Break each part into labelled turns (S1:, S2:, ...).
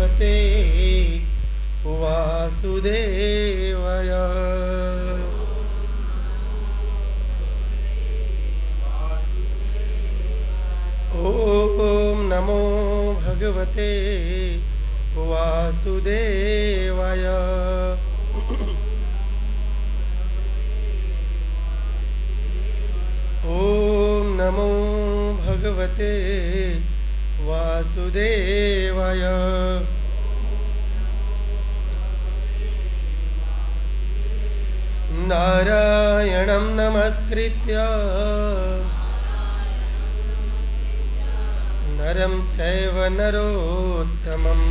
S1: भगवते वासुदेवाय। ओम नमो भगवते वासुदेवाय। ओम नमो भगवते वासुदेवाय। नारायणं नमस्कृत्य नरं चैव नरोत्तमं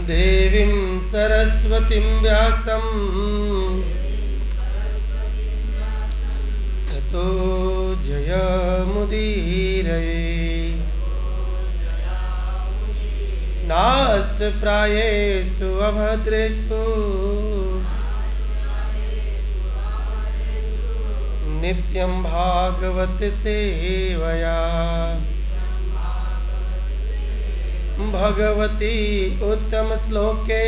S1: देवीं सरस्वतीं व्यासं ततो जयमुदीरये। नाष्टप्रायेषु अभद्रेषु नित्यं भागवत सेवया। भगवती उत्तम श्लोके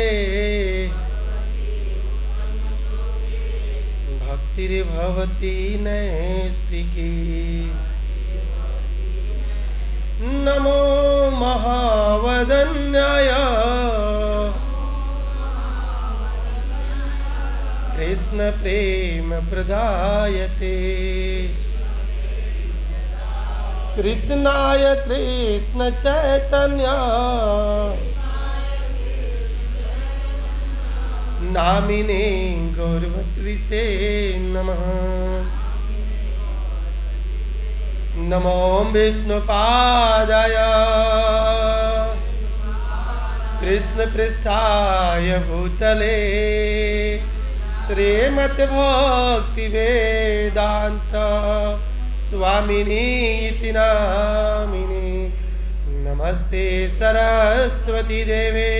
S1: भक्तिर्भवती नैष्टिकी। नमो महावदन्याय कृष्ण प्रेम प्रदायते। कृष्णाय कृष्ण चैतन्य नामिने गौरवत्विषे नमः। नमो विष्णुपादाय कृष्णपृष्ठाय भूतले श्रीमद्भक्तिवेदान्त स्वामिनी इति नामिने। नमस्ते सरस्वती देवे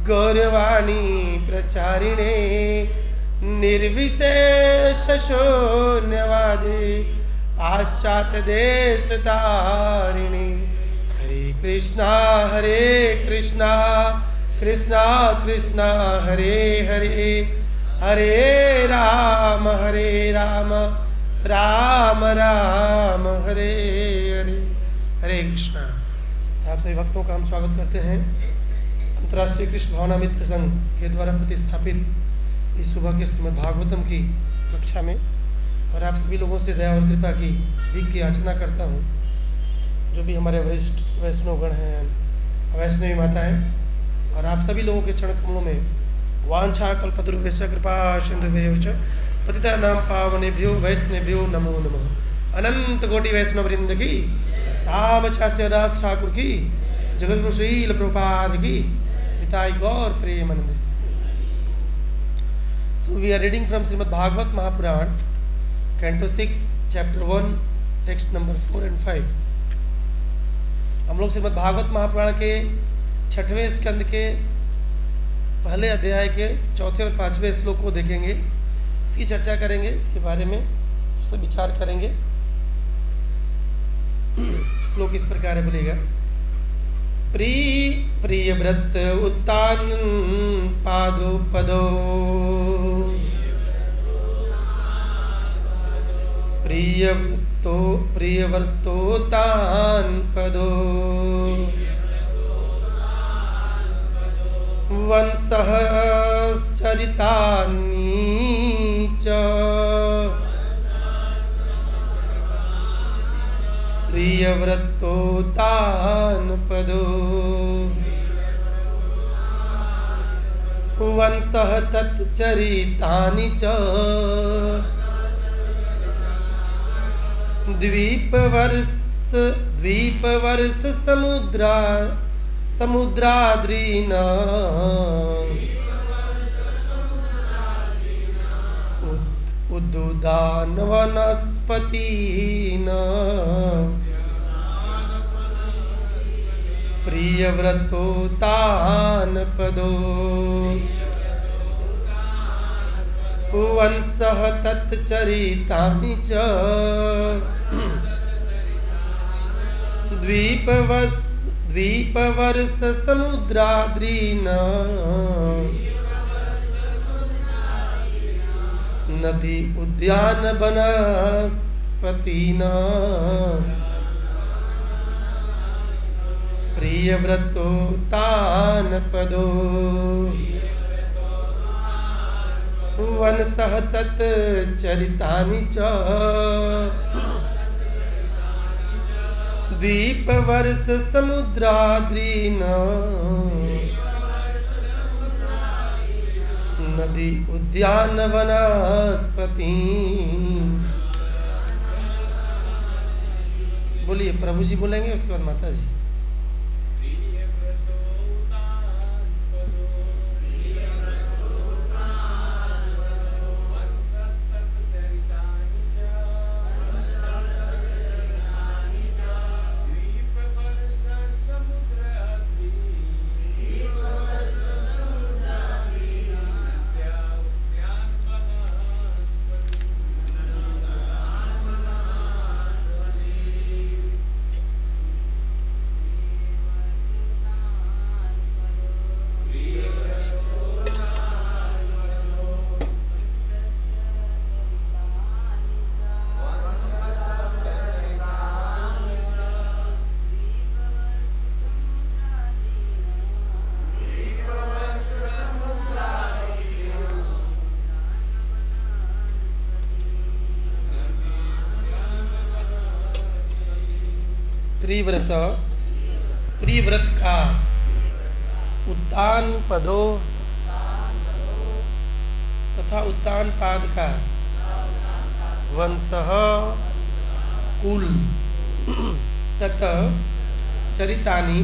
S1: गौरवाणी प्रचारिणे निर्विशेष शून्यवादे पाश्चात्य देश तारिणी। हरे कृष्णा कृष्णा कृष्णा हरे हरे हरे राम राम राम हरे हरे। हरे कृष्णा। आप सभी भक्तों का हम स्वागत करते हैं अंतर्राष्ट्रीय कृष्ण भावना मित्र संघ के द्वारा प्रतिष्ठापित इस सुबह के श्रीमद् भागवतम की कक्षा में। और आप सभी लोगों से दया और कृपा की भीख की याचना करता हूँ। जो भी हमारे वरिष्ठ वैष्णवगण हैं, वैष्णवी माता हैं, और आप सभी लोगों के चरण कमलों में वांछा कल्पतरुभ्यश्च कृपा सिन्धुभ्यश्च च पतितानां पावनेभ्यो वैष्णवेभ्यो नमो नमः। अनंत कोटि वैष्णव वृंद की, रामचास्य दास ठाकुर की, जगद्गुरु श्रील प्रभुपाद की, निताई गौर Premanand. So we are reading from Srimad Bhagavad Mahapuran, Canto 6, Chapter 1, text number 4 and 5। हम लोग श्रीमद् भागवत महापुराण के 6वें स्कंद के पहले अध्याय के 4 और 5वें श्लोक को देखेंगे। इसकी चर्चा करेंगे, इसके बारे में उससे विचार करेंगे। श्लोक इस प्रकार है, बोलेगा। प्रिय व्रत उत्तान पादो पदो प्रियव्रतो तान पदो वंशः चरितानि च प्रियव्रतो तान पदो वंशः तच्चरितानि च द्वीपवर्ष समुद्राद्रीना उद्दुदान वनस्पतीना प्रियव्रतो तान पदो वंशः तच्चरितानि च द्वीपवर्ष समुद्राद्रीना नदी उद्यान वनस्पतीना प्रियव्रतो तानपदो वनसः तत् चरितानि च द्वीपवर्ष समुद्राद्रीना नदी उद्यान वनस्पति। बोलिए, प्रभु जी बोलेंगे, उसके बाद माता जी। प्रियव्रत का उत्तान पदो तथा उत्तान पाद का वंशः कुल तत चरितानि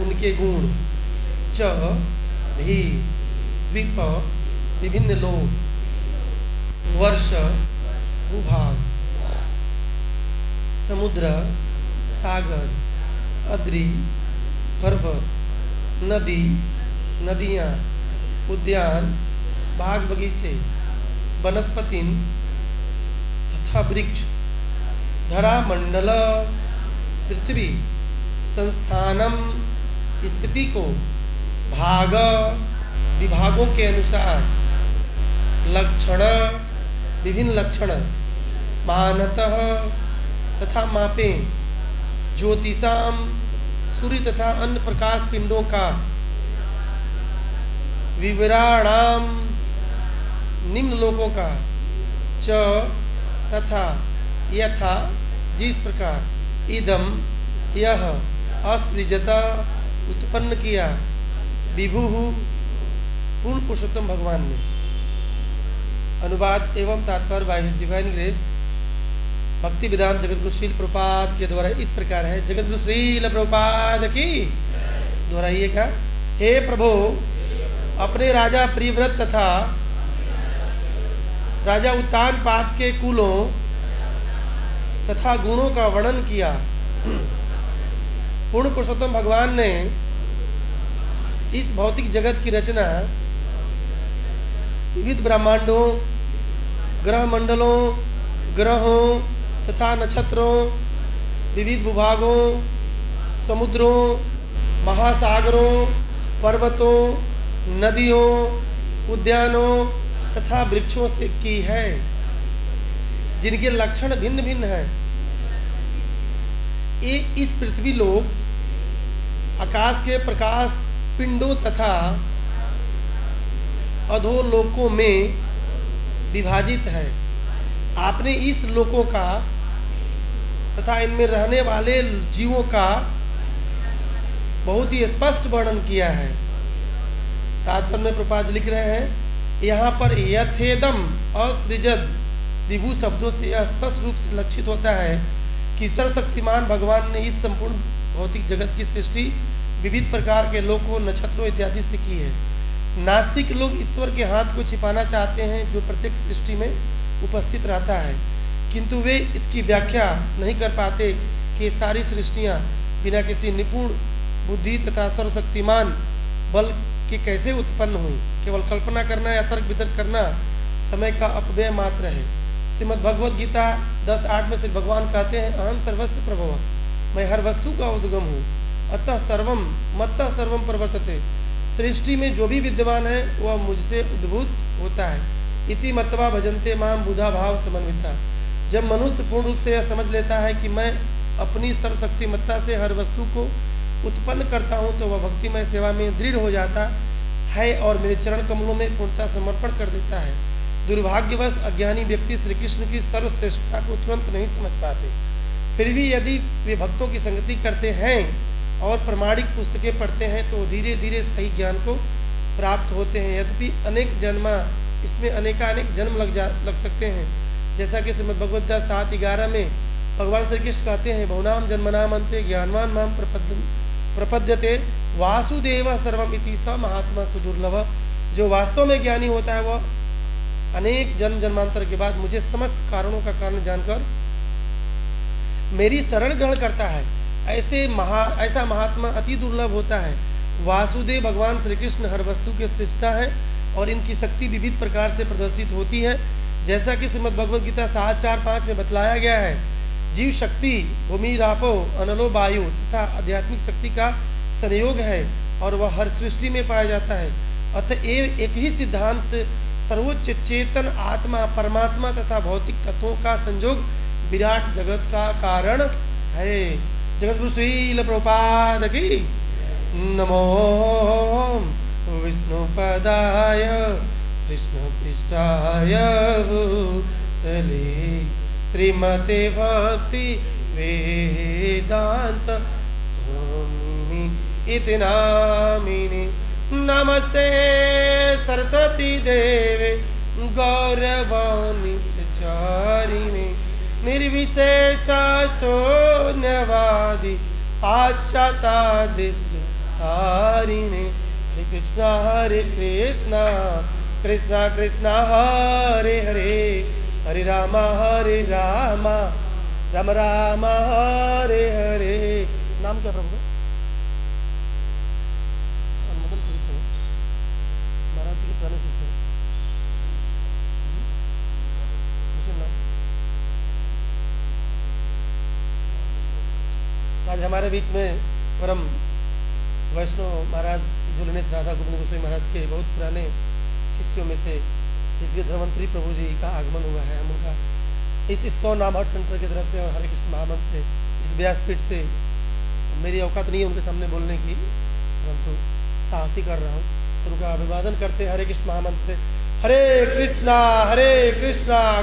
S1: उनके गुण च भी द्वीप विभिन्न लोक वर्ष भूभाग समुद्र सागर अद्रि पर्वत नदी नदियाँ उद्यान बाग बगीचे वनस्पतिन तथा वृक्ष धरा मंडल पृथ्वी संस्थानम स्थिति को भाग विभागों के अनुसार लक्षण विभिन्न लक्षण मानतः तथा मापें ज्योतिषाम सूर्य तथा अन्य प्रकाश पिंडों का विवराणाम निम्न लोकों का च तथा यथा जिस प्रकार इदम यह असृजता उत्पन्न किया विभु पूर्ण पुरुषोत्तम भगवान ने। अनुवाद एवं तात्पर्य बाय हिज डिवाइन ग्रेस भक्ति वेदांत जगतगुरु श्रील प्रभुपाद के द्वारा इस प्रकार है। जगतगुरु श्रील प्रभुपाद की दोहराइएगा। हे प्रभु, अपने राजा प्रियव्रत तथा राजा उत्तानपाद के कुलों तथा गुणों का वर्णन किया। पूर्ण पुरुषोत्तम भगवान ने इस भौतिक जगत की रचना विविध ब्रह्मांडों, ग्रह मंडलों, ग्रहों तथा नक्षत्रों, विविध भूभागों, समुद्रों, महासागरों, पर्वतों, नदियों, उद्यानों तथा वृक्षों से की है, जिनके लक्षण भिन्न भिन्न हैं। ये इस पृथ्वी लोक आकाश के प्रकाश पिंडों तथा अधोलोकों में विभाजित है। आपने इस लोकों का तथा इनमें रहने वाले जीवों का बहुत ही स्पष्ट वर्णन किया है। तात्पर्य में प्रभुपाद लिख रहे हैं, यहाँ पर यथेदम असृजद विभू शब्दों से यह स्पष्ट रूप से लक्षित होता है कि सर्वशक्तिमान भगवान ने इस संपूर्ण भौतिक जगत की सृष्टि विविध प्रकार के लोकों, नक्षत्रों इत्यादि से की है। नास्तिक लोग ईश्वर के हाथ को छिपाना चाहते हैं जो प्रत्येक सृष्टि में उपस्थित रहता है, किंतु वे इसकी व्याख्या नहीं कर पाते कि सारी सृष्टियाँ बिना किसी निपुण बुद्धि तथा सर्वशक्तिमान बल के कैसे उत्पन्न हुई। केवल कल्पना करना या तर्क वितर्क करना समय का अपव्यय मात्र है। श्रीमद् भगवद गीता 10:8 में श्री भगवान कहते हैं, अहम सर्वस्व प्रभव, मैं हर वस्तु का उद्गम हूँ अतः सर्वम मत्तः सर्वम प्रवर्तते, सृष्टि में जो भी विद्यमान है वह मुझसे उद्भूत होता है। इति मत्वा भजन्ते माम बुधा भाव समन्विता। जब मनुष्य पूर्ण रूप से यह समझ लेता है कि मैं अपनी सर्वशक्तिमत्ता से हर वस्तु को उत्पन्न करता हूँ, तो वह भक्तिमय सेवा में दृढ़ हो जाता है और मेरे चरण कमलों में पूर्णतः समर्पण कर देता है। दुर्भाग्यवश अज्ञानी व्यक्ति श्री कृष्ण की सर्वश्रेष्ठता को तुरंत नहीं समझ पाते। फिर भी यदि वे भक्तों की संगति करते हैं और प्रमाणिक पुस्तकें पढ़ते हैं तो धीरे धीरे सही ज्ञान को प्राप्त होते हैं। यद्यपि अनेक जन्मा इसमें अनेकानेक जन्म लग सकते हैं, जैसा कि श्रीमद् भगवद गीता 7:11 में भगवान श्री कृष्ण कहते हैं, बहुनाम जन्मनाम अन्ते ज्ञानवान माम प्रपद्यते वासुदेव सर्वम इति स महात्मा सुदुर्लभ। जो वास्तव में ज्ञानी होता है वह अनेक जन्म जन्मांतर के बाद मुझे समस्त कारणों का कारण जानकर मेरी शरण ग्रहण करता है। ऐसा महात्मा अति दुर्लभ होता है। वासुदेव भगवान श्री कृष्ण हर वस्तु के सृष्टा हैं और इनकी शक्ति विविध प्रकार से प्रदर्शित होती है, जैसा कि श्रीमद् भगवद गीता 7:4-5 में बतलाया गया है। जीव शक्ति भूमि रापो अनलो वायु तथा आध्यात्मिक शक्ति का संयोग है और वह हर सृष्टि में पाया जाता है। अतएव एक ही सिद्धांत सर्वोच्च चेतन आत्मा परमात्मा तथा भौतिक तत्वों का संयोग विराट जगत का कारण है। जगतगुरु श्रील प्रभुपाद की नमो विष्णुपदाय कृष्ण पृष्ठाय भूतले श्रीमते भक्ति वेदांत स्वामिनि इति नामिनि। नमस्ते सरस्वती देवे गौरवाणी प्रचारिणे निर्विशेष शून्यवादी पाश्चात्य तारिणे। हरे कृष्णा कृष्णा कृष्णा हरे हरे हरे राम राम राम हरे हरे। नाम क्या प्रभु का? महाराज जी के पुराने शिष्य आज हमारे बीच में परम वैष्णव महाराज झूलनेश राधा गोविंद गोस्वामी महाराज के बहुत पुराने शिष्यों में से इसके धर्मंत्री प्रभु जी का आगमन हुआ है। हम उनका इस इस्कॉन रामहट सेंटर की तरफ से और हरे कृष्ण महामंच से इस व्यासपीठ से मेरी औकात नहीं है उनके सामने बोलने की, परंतु साहसी कर रहा हूँ, तो उनका अभिवादन करते हरे कृष्ण महामंत्र से हरे कृष्णा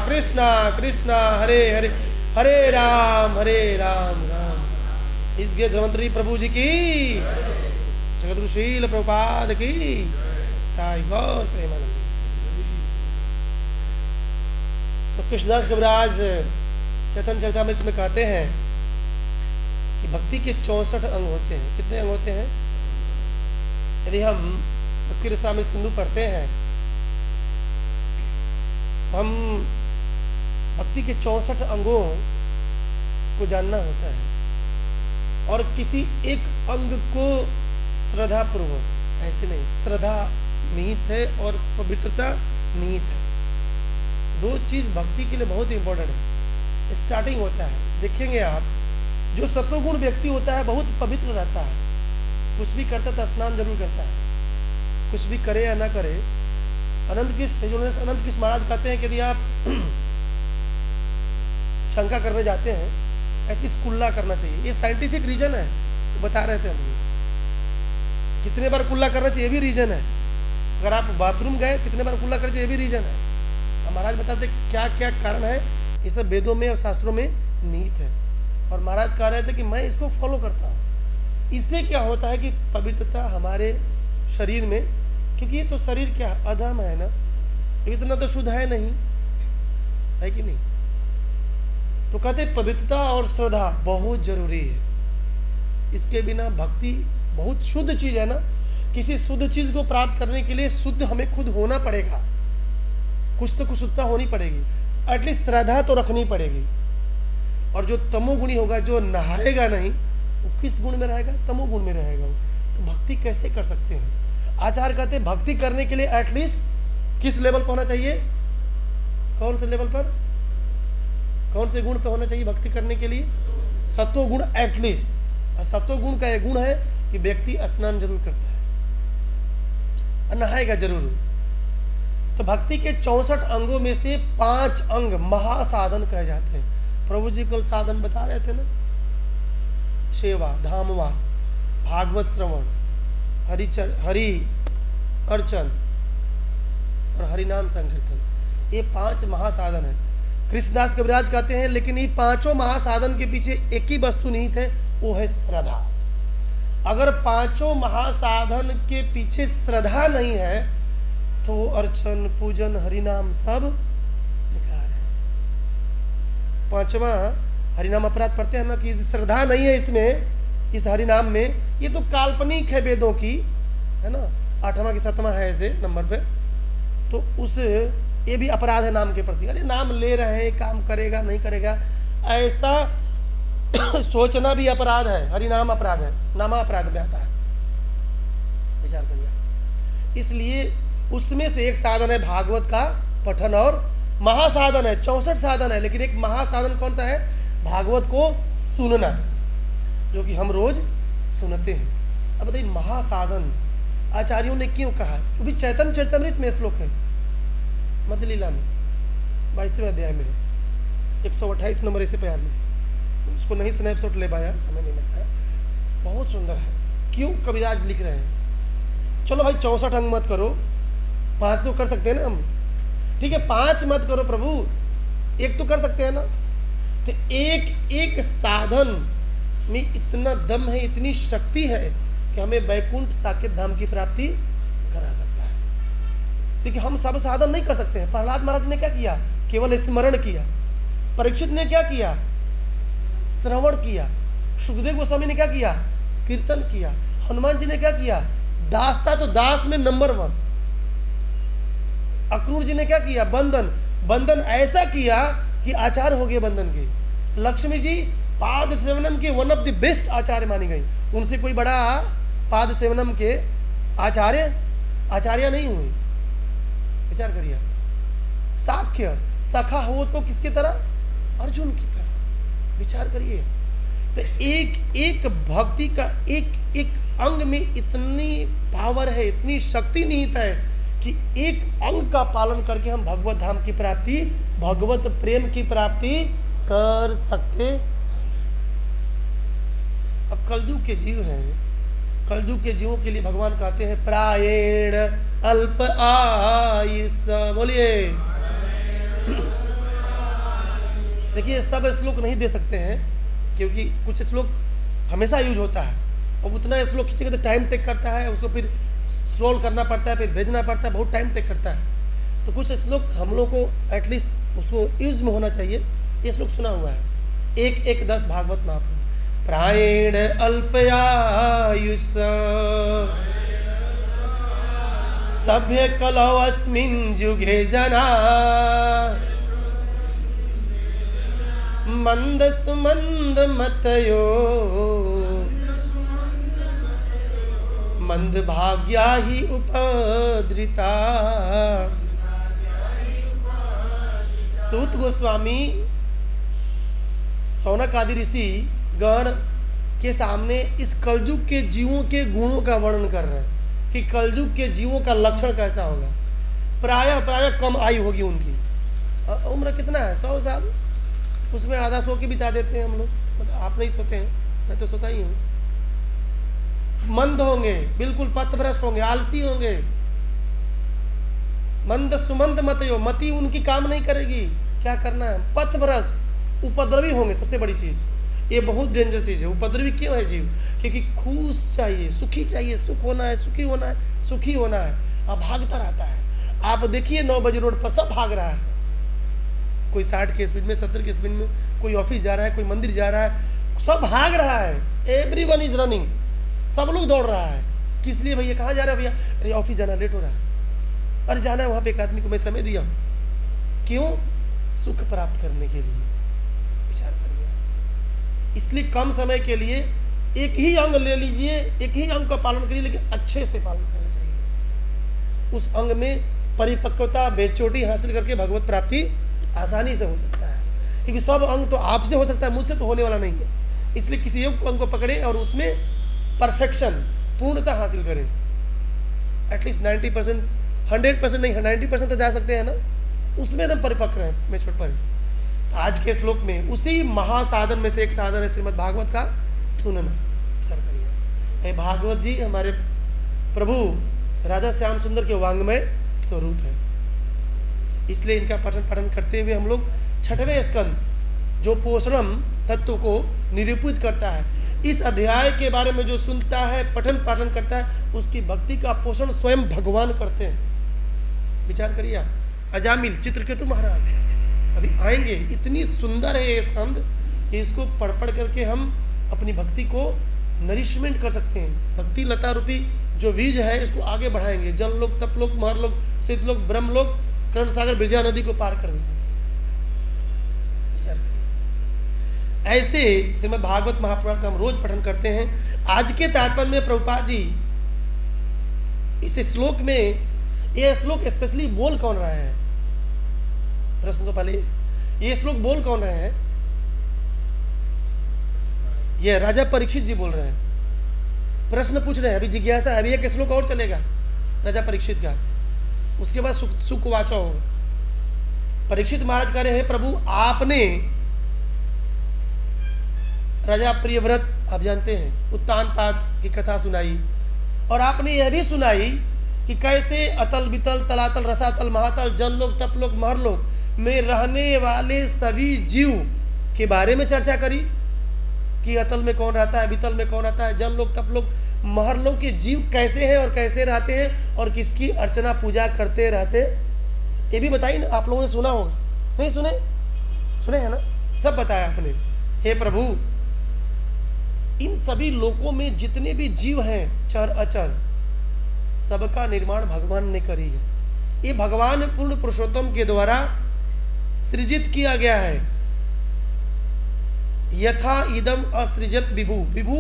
S1: कृष्णा कृष्णा हरे हरे हरे राम राम इसके धर्मंत्री प्रभु जी की जगतगुरु श्रील प्रभुपाद की ताई गौर प्रेमानंद। तो कृष्णदास कविराज चैतन्य चरितामृत में कहते हैं कि भक्ति के 64 अंग होते हैं। कितने अंग होते हैं? यदि हम भक्ति रसामृत सिंधु पढ़ते हैं तो हम भक्ति के 64 अंगों को जानना होता है और किसी एक अंग को श्रद्धा पूर्वक, ऐसे नहीं, श्रद्धा निहित है और पवित्रता निहित है। दो चीज भक्ति के लिए बहुत इंपॉर्टेंट है। स्टार्टिंग होता है, देखेंगे आप, जो सत्वगुण व्यक्ति होता है बहुत पवित्र रहता है, कुछ भी करता तो स्नान जरूर करता है, कुछ भी करे या ना करे। अनंत कृष्ण महाराज कहते हैं कि यदि आप शंका करने जाते हैं एटलीस्ट कुल्ला करना चाहिए। ये साइंटिफिक रीजन है, बता रहे थे हम। कितने बार कुल्ला करना चाहिए ये भी रीजन है। अगर आप बाथरूम गए कितने बार कुल्ला करना चाहिए ये भी रीजन है। महाराज बताते क्या क्या कारण है, ये सब वेदों में और शास्त्रों में निहित है। और महाराज कह रहे थे कि मैं इसको फॉलो करता हूँ। इससे क्या होता है कि पवित्रता हमारे शरीर में, क्योंकि ये तो शरीर क्या अधम है ना, इतना तो शुद्ध है नहीं, है कि नहीं। तो कहते पवित्रता और श्रद्धा बहुत जरूरी है। इसके बिना भक्ति बहुत शुद्ध चीज है ना। किसी शुद्ध चीज को प्राप्त करने के लिए शुद्ध हमें खुद होना पड़ेगा, कुछ तो कुछ शुद्धता होनी पड़ेगी, एटलीस्ट श्रद्धा तो रखनी पड़ेगी। और जो तमोगुणी होगा, जो नहाएगा नहीं, वो किस गुण में रहेगा? तमोगुण में रहेगा। तो भक्ति कैसे कर सकते हैं? आचार्य कहते हैं भक्ति करने के लिए एटलीस्ट किस लेवल पर होना चाहिए? कौन से लेवल पर, कौन से गुण पे होना चाहिए भक्ति करने के लिए? सत्व गुण एटलीस्ट। और सत्वगुण का एक गुण है कि व्यक्ति स्नान जरूर करता है और नहाएगा जरूर। तो भक्ति के 64 अंगों में से 5 अंग महासाधन कहे जाते हैं। प्रभु जी कल साधन बता रहे थे ना, सेवा, धामवास, भागवत श्रवण, हरि अर्चन और हरिनाम संकीर्तन, ये 5 महासाधन है। कृष्णदास कविराज कहते हैं लेकिन ये 5 महासाधन के पीछे एक ही वस्तु निहित है, वो है श्रद्धा। अगर 5 महासाधन के पीछे श्रद्धा नहीं है तो अर्चन पूजन हरिनाम सब बेकार है। 5वां हरिनाम अपराध पढ़ते हैं ना कि श्रद्धा नहीं है इसमें, इस हरिनाम में, ये तो काल्पनिक है वेदों की, है ना। 8वां की 7वां है ऐसे नंबर पे, तो उस ये भी अपराध है नाम के प्रति। अरे नाम ले रहे हैं, काम करेगा नहीं करेगा ऐसा सोचना भी अपराध है, हरिनाम अपराध है, नामा अपराध में आता है, विचार करिए। इसलिए उसमें से एक साधन है भागवत का पठन और महासाधन है, 64 साधन है, लेकिन एक महासाधन कौन सा है? भागवत को सुनना, जो कि हम रोज सुनते हैं। अब बताइए महासाधन आचार्यों ने क्यों कहा? वो भी चैतन्य चरितमृत में श्लोक है, मध्य लीला में 22वें अध्याय में 128 नंबर ऐसे प्यार में, उसको नहीं स्नैपशॉट ले पाया, समय नहीं मिलता है, बहुत सुंदर है। क्यों कविराज लिख रहे हैं? चलो भाई 64 अंग मत करो, 5 तो कर सकते हैं ना हम, ठीक है 5 मत करो प्रभु, 1 तो कर सकते हैं ना। तो एक साधन में इतना दम है, इतनी शक्ति है कि हमें वैकुंठ साकेत धाम की प्राप्ति करा सकता है। देखिए हम सब साधन नहीं कर सकते हैं। प्रहलाद महाराज ने क्या किया? केवल स्मरण किया। परीक्षित ने क्या किया? श्रवण किया। सुखदेव गोस्वामी ने क्या किया? कीर्तन किया। हनुमान जी ने क्या किया? दास था तो दास में नंबर 1। अक्रूर जी ने क्या किया? बंधन ऐसा किया कि आचार्य हो गए बंधन के। लक्ष्मी जी पाद सेवनम के वन ऑफ द बेस्ट आचार्य मानी गई, उनसे कोई बड़ा पाद सेवनम के आचार्य नहीं हुई। विचार करिए। साख्य सखा हो तो किसकी तरह? अर्जुन की तरह। विचार करिए। तो एक भक्ति का एक अंग में इतनी पावर है, इतनी शक्ति निहित है कि एक अंग का पालन करके हम भगवत धाम की प्राप्ति, भगवत प्रेम की प्राप्ति कर सकते। अब कलयुग के जीव हैं, कलयुग के जीवों के लिए भगवान कहते हैं प्रायेण अल्प आयुष। बोलिए। देखिए सब श्लोक नहीं दे सकते हैं क्योंकि कुछ श्लोक हमेशा यूज होता है, और उतना श्लोक खींचेगा तो टाइम टेक करता है, उसको फिर स्क्रॉल करना पड़ता है, फिर भेजना पड़ता है, बहुत टाइम टेक करता है। तो कुछ श्लोक हम लोग को एटलीस्ट उसको यूज में होना चाहिए। ये श्लोक सुना हुआ है 1:10 भागवत महापुराण। प्रायेण अल्पयायुष सभ्य कलौ अस्मिन् जुगे जना मंद सुमंद मतयो मंद भाग्या ही उपद्रिता। सूत गोस्वामी सौनक आदि ऋषि गण के सामने इस कलयुग के जीवों के गुणों का वर्णन कर रहे हैं कि कलयुग के जीवों का लक्षण कैसा होगा। प्रायः कम आयु होगी उनकी। उम्र कितना है? 100 साल। उसमें आधा सो के बिता देते हैं हम लोग, मतलब आप नहीं सोते हैं, मैं तो सोता ही हूँ। मंद होंगे, बिल्कुल पथभ्रष्ट होंगे, आलसी होंगे। मंद सुमंद मतयो, मति उनकी काम नहीं करेगी, क्या करना है। पथभ्रष्ट, उपद्रवी होंगे। सबसे बड़ी चीज ये बहुत डेंजर चीज है। उपद्रवी क्यों है जीव? क्योंकि खुश चाहिए, सुखी चाहिए, सुख होना है, सुखी होना है, सुखी होना है, अब भागता रहता है। आप देखिए 9 बजे रोड पर सब भाग रहा है, कोई 60 की स्पीड में, 70 की स्पीड में, कोई ऑफिस जा रहा है, कोई मंदिर जा रहा है, सब भाग रहा है। एवरीवन इज रनिंग, सब लोग दौड़ रहा है। किस लिए भैया? कहाँ जा रहा है भैया? अरे ऑफिस जाना, लेट हो रहा है। अरे जाना है वहाँ पे, एक आदमी को मैं समय दिया। क्यों? सुख प्राप्त करने के लिए। विचार करिए। इसलिए कम समय के लिए एक ही अंग ले लीजिए, एक ही अंग का पालन करिए, लेकिन अच्छे से पालन करना चाहिए। उस अंग में परिपक्वता, बेचोटी हासिल करके भगवत प्राप्ति आसानी से हो सकता है। क्योंकि सब अंग तो आपसे हो सकता है, मुझसे तो होने वाला नहीं है। इसलिए किसी योग को अंग को पकड़े और उसमें परफेक्शन, पूर्णता हासिल करें। एटलीस्ट 90%, 100% नहीं, 90% तो जा सकते हैं ना, उसमें एकदम परिपक्व हैं मैं छोट पर। तो आज के श्लोक में उसी महासाधन में से एक साधन है श्रीमद् भागवत का सुनना। विचार करिए, ये भागवत जी हमारे प्रभु राधा श्याम सुंदर के वांग्मय स्वरूप है। इसलिए इनका पठन करते हुए हम लोग 6वें स्कंद जो पोषणम तत्व को निरूपित करता है, इस अध्याय के बारे में जो सुनता है, पठन पाठन करता है, उसकी भक्ति का पोषण स्वयं भगवान करते हैं। विचार करिए आप, अजामिल चित्रकेतु महाराज अभी आएंगे, इतनी सुंदर है ये स्कंद कि इसको पढ़ करके हम अपनी भक्ति को नरिशमेंट कर सकते हैं। भक्ति लता रूपी जो बीज है इसको आगे बढ़ाएंगे। जल लोक, तप लोक, महर लोक, सिद्ध लोक, ब्रह्म लोक, कर्ण सागर, बिरजा नदी को पार कर देंगे। विचार करिए, ऐसे श्रीमद् भागवत महापुराण का हम रोज पठन करते हैं। आज के तात्पर्य में प्रभुपाद जी इस श्लोक में, यह श्लोक स्पेशली बोल कौन रहा है? प्रश्न तो पहले, ये श्लोक बोल कौन रहे हैं? ये राजा परीक्षित जी बोल रहे हैं, प्रश्न पूछ रहे हैं। अभी जिज्ञासा, अभी एक श्लोक और चलेगा राजा परीक्षित का, उसके बाद सुखवाचा होगा। परीक्षित महाराज कह रहे हैं, प्रभु आपने राजा प्रियव्रत, आप जानते हैं, उत्तानपाद की कथा सुनाई, और आपने यह भी सुनाई कि कैसे अतल बितल तलातल रसातल महातल जनलोक तपलोक महरलोक में रहने वाले सभी जीव के बारे में चर्चा करी कि अतल में कौन रहता है, बितल में कौन रहता है, जनलोक तपलोक महरलोक के जीव कैसे हैं और कैसे रहते हैं और किसकी अर्चना पूजा करते रहते, ये भी बताइए ना। आप लोगों ने सुना होगा, नहीं सुने? सुने हैं ना, सब बताया आपने। हे प्रभु, इन सभी लोकों में जितने भी जीव हैं चर अचर, सबका निर्माण भगवान ने करी है। ये भगवान पूर्ण पुरुषोत्तम के द्वारा सृजित किया गया है। यथा इदम असृजत विभु, विभु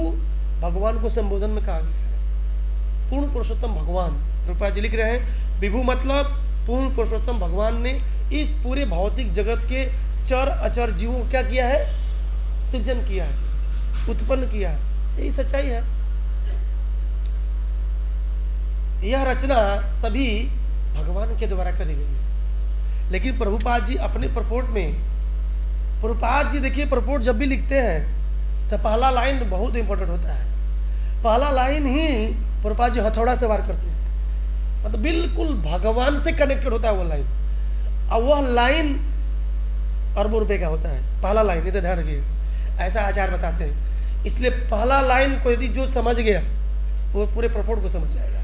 S1: भगवान को संबोधन में कहा गया है। पूर्ण पुरुषोत्तम भगवान, रूपा जी लिख रहे हैं, विभु मतलब पूर्ण पुरुषोत्तम भगवान ने इस पूरे भौतिक जगत के चर अचर जीवों को क्या किया है? सृजन किया है, उत्पन्न किया है। यही सच्चाई है। यह रचना सभी भगवान के द्वारा करी गई है। लेकिन प्रभुपाद जी अपने प्रपोर्ट में, प्रभुपाद जी देखिए प्रपोर्ट जब भी लिखते हैं तो पहला लाइन बहुत इंपॉर्टेंट होता है। पहला लाइन ही प्रभुपाद जी हथौड़ा से वार करते हैं, मतलब बिल्कुल भगवान से कनेक्टेड होता है वो लाइन। और वह लाइन अरबों रुपए का होता है, पहला लाइन, नहीं तो ध्यान रखिएगा, ऐसा आचार बताते हैं। इसलिए पहला लाइन को यदि जो समझ गया वो पूरे प्रपोर्ट को समझ जाएगा।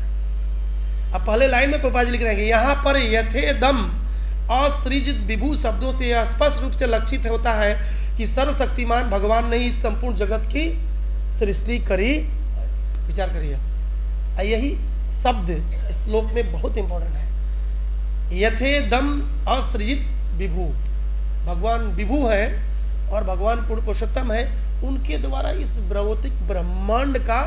S1: अब पहले लाइन में प्रभुपाद जी लिख रहे हैं कि यहाँ पर यथे दम असृजित विभू शब्दों से यह स्पष्ट रूप से लक्षित होता है कि सर्वशक्तिमान भगवान ने इस संपूर्ण जगत की सृष्टि करी। विचार करिए, यही शब्द इस श्लोक में बहुत इंपॉर्टेंट है। यथे दम असृजित विभू, भगवान विभू है और भगवान पूर्ण पुरुषोत्तम है, उनके द्वारा इस भौतिक ब्रह्मांड का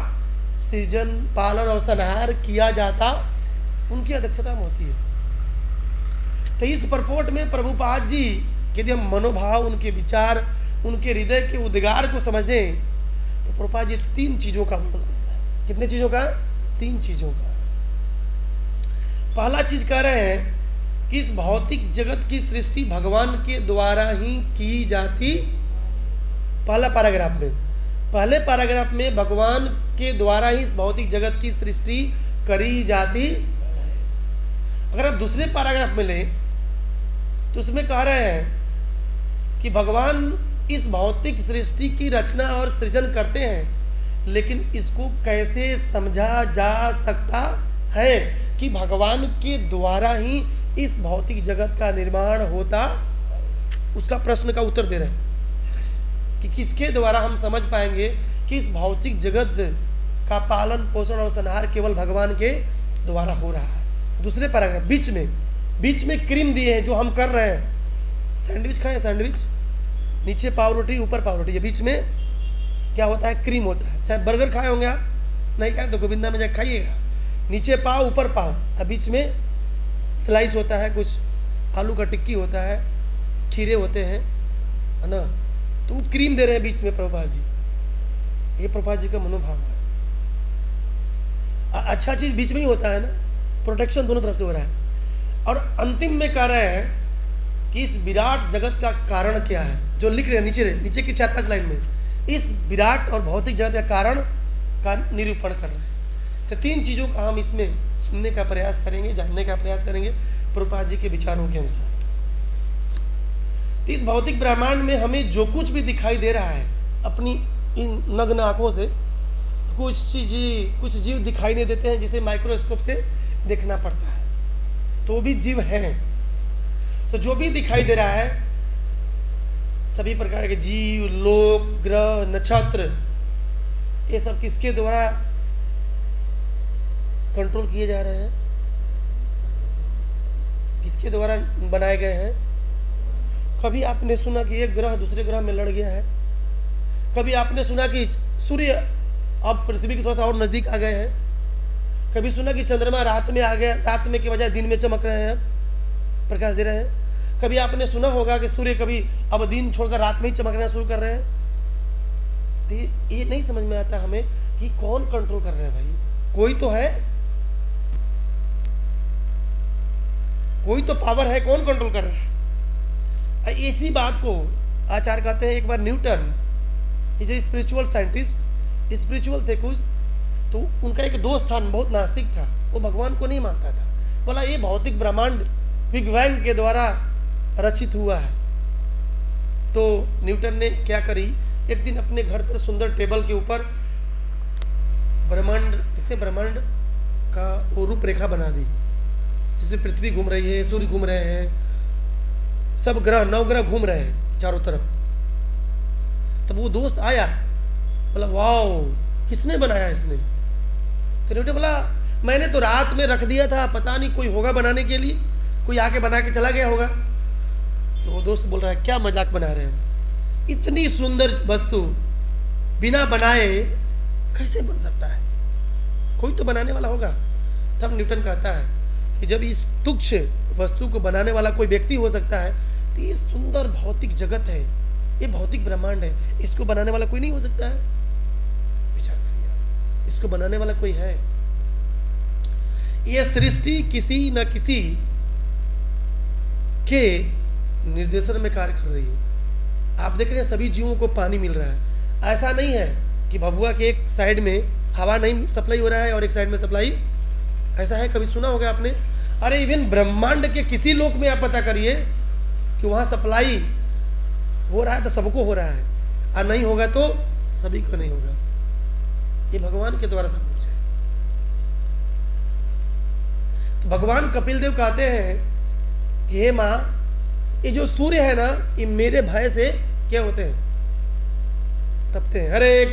S1: सृजन, पालन और संहार किया जाता उनकी अध्यक्षता में होती है। तो इस परपोर्ट में प्रभुपाद जी यदि हम मनोभाव, उनके विचार, उनके हृदय के उद्गार को समझें तो प्रभुपाद जी 3 चीजों का वर्णन कर रहे हैं। कितने चीजों का? 3 चीजों का। पहला चीज कह रहे हैं कि इस भौतिक जगत की सृष्टि भगवान के द्वारा ही की जाती। पहला पैराग्राफ में, पहले पैराग्राफ में भगवान के द्वारा ही इस भौतिक जगत की सृष्टि करी जाती। अगर आप दूसरे पैराग्राफ में लें तो उसमें कह रहे हैं कि भगवान इस भौतिक सृष्टि की रचना और सृजन करते हैं, लेकिन इसको कैसे समझा जा सकता है कि भगवान के द्वारा ही इस भौतिक जगत का निर्माण होता, उसका प्रश्न का उत्तर दे रहे हैं कि किसके द्वारा हम समझ पाएंगे कि इस भौतिक जगत का पालन पोषण और संहार केवल भगवान के द्वारा हो रहा है। दूसरे पैराग्राफ बीच में क्रीम दिए हैं जो हम कर रहे हैं। सैंडविच खाएं, सैंडविच, नीचे पाव रोटी, ऊपर पाव रोटी, ये बीच में क्या होता है? क्रीम होता है। चाहे बर्गर खाए होंगे आप, नहीं खाए तो गोविंदा में जाकर खाइएगा, नीचे पाव ऊपर पाव, और बीच में स्लाइस होता है, कुछ आलू का टिक्की होता है, खीरे होते हैं, है ना, तो क्रीम दे रहे हैं बीच में प्रभुपाद जी। ये प्रभुपाद जी का मनोभाव है। अच्छा चीज बीच में ही होता है ना, प्रोटेक्शन दोनों तरफ से हो रहा है। और अंतिम में कह रहे हैं कि इस विराट जगत का कारण क्या है, जो लिख रहे हैं नीचे की 4-5 लाइन में, इस विराट और भौतिक जगत का कारण का निरूपण कर रहे हैं। तो 3 चीज़ों का हम इसमें सुनने का प्रयास करेंगे, जानने का प्रयास करेंगे प्रभुपाद जी के विचारों के अनुसार। इस भौतिक ब्रह्मांड में हमें जो कुछ भी दिखाई दे रहा है अपनी इन नग्न आंखों से, कुछ जीव दिखाई नहीं देते हैं जिसे माइक्रोस्कोप से देखना पड़ता है, तो भी जीव हैं। तो जो भी दिखाई दे रहा है, सभी प्रकार के जीव, लोक, ग्रह, नक्षत्र, ये सब किसके द्वारा कंट्रोल किए जा रहे हैं, किसके द्वारा बनाए गए हैं? कभी आपने सुना कि एक ग्रह दूसरे ग्रह में लड़ गया है? कभी आपने सुना कि सूर्य अब पृथ्वी के थोड़ा सा और नजदीक आ गए हैं? कभी सुना कि चंद्रमा रात में आ गया, रात में के बजाय दिन में चमक रहे हैं, प्रकाश दे रहे हैं? कभी आपने सुना होगा कि सूर्य कभी अब दिन छोड़कर रात में ही चमकना शुरू कर रहे हैं? तो ये नहीं समझ में आता हमें कि कौन कंट्रोल कर रहे हैं भाई? कोई तो है, कोई तो पावर है, कौन कंट्रोल कर रहा है? इसी बात को आचार्य कहते हैं, एक बार न्यूटन, ये जो स्पिरिचुअल साइंटिस्ट, स्पिरिचुअल थे कुछ, तो उनका एक दोस्त था, बहुत नास्तिक था, वो भगवान को नहीं मानता था। बोला ये भौतिक ब्रह्मांड बिग बैंग के द्वारा रचित हुआ है। तो न्यूटन ने क्या करी, एक दिन अपने घर पर सुंदर टेबल के ऊपर ब्रह्मांड का वो रूपरेखा बना दी, जिसमें पृथ्वी घूम रही है, सूर्य घूम रहे हैं, सब ग्रह 9 ग्रह घूम रहे हैं चारों तरफ। तब वो दोस्त आया, बोला वाओ किसने बनाया इसने? तो न्यूटन बोला मैंने तो रात में रख दिया था, पता नहीं कोई होगा बनाने के लिए, कोई आके बना के चला गया होगा। तो वो दोस्त बोल रहा है क्या मजाक बना रहे हो, इतनी सुंदर वस्तु बिना बनाए कैसे बन सकता है? कोई तो बनाने वाला होगा। तब न्यूटन कहता है कि जब इस तुच्छ वस्तु को बनाने वाला कोई व्यक्ति हो सकता है, तो ये सुंदर भौतिक जगत है, ये भौतिक ब्रह्मांड है, इसको बनाने वाला कोई नहीं हो सकता है? विचार करिए, इसको बनाने वाला कोई है? ये सृष्टि किसी न किसी के निर्देशन में कार्य कर रही है। आप देख रहे हैं सभी जीवों को पानी मिल रहा है। ऐसा नहीं है कि भभुआ के एक साइड में हवा नहीं सप्लाई हो रहा है और एक साइड में सप्लाई, ऐसा है? कभी सुना होगा आपने? अरे इवन ब्रह्मांड के किसी लोक में आप पता करिए कि वहां सप्लाई हो रहा है तो सबको हो रहा है, और नहीं होगा तो सभी को नहीं होगा। ये भगवान के द्वारा सब कुछ है। तो भगवान कपिल देव कहते हैं कि हे माँ, ये जो सूर्य है ना, ये मेरे भय से क्या होते हैं? तपते हैं। हरे